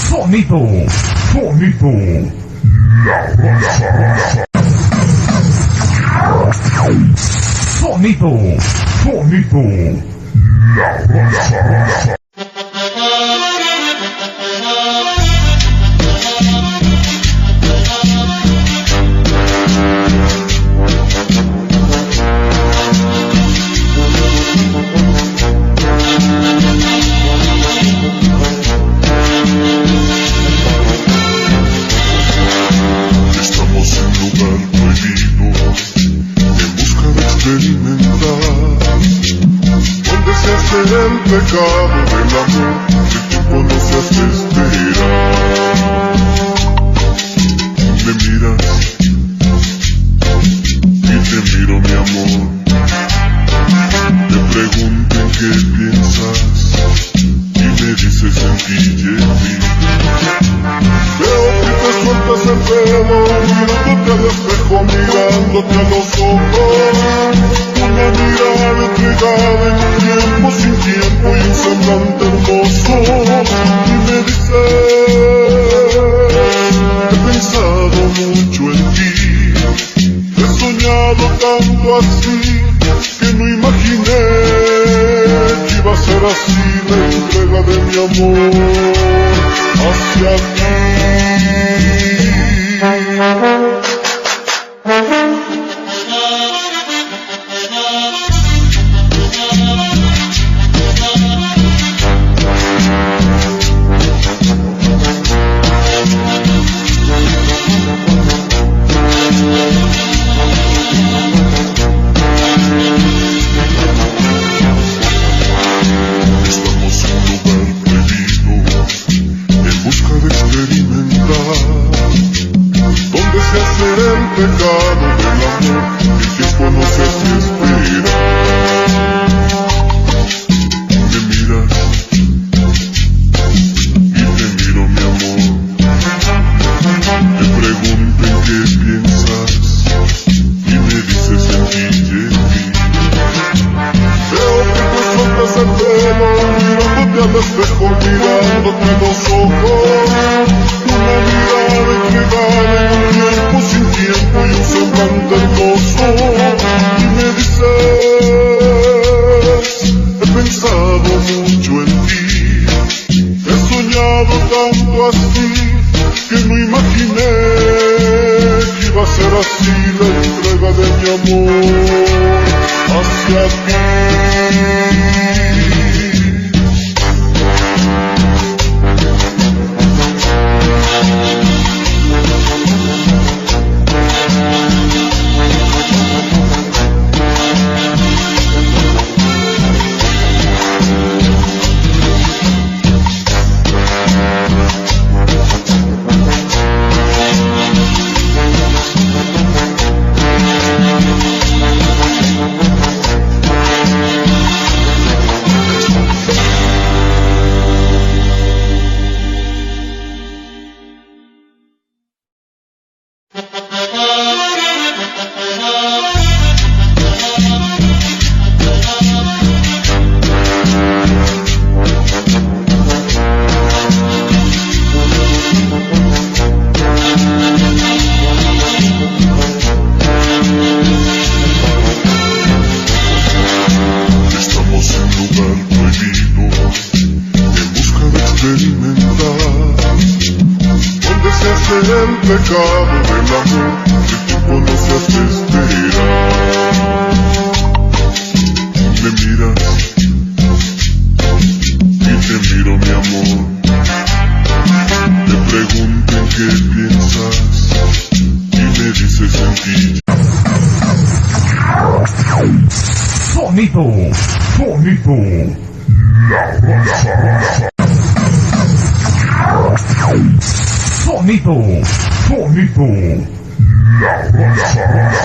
Sonido, la raza. Sonido, la raza. El pecado del amor que tú conoces esperar. Me miras y te miro, mi amor. Te pregunto en qué piensas y me dices en ti y en mí. Veo que te sueltas el pelo mirándote al espejo, mirándote a los ojos. Una mirada entregada en un tiempo sin tiempo y un semblante hermoso. Y me dices, he pensado mucho en ti, he soñado tanto así, que no imaginé que iba a ser así la entrega de mi amor hacia ti. Sonido, la raza.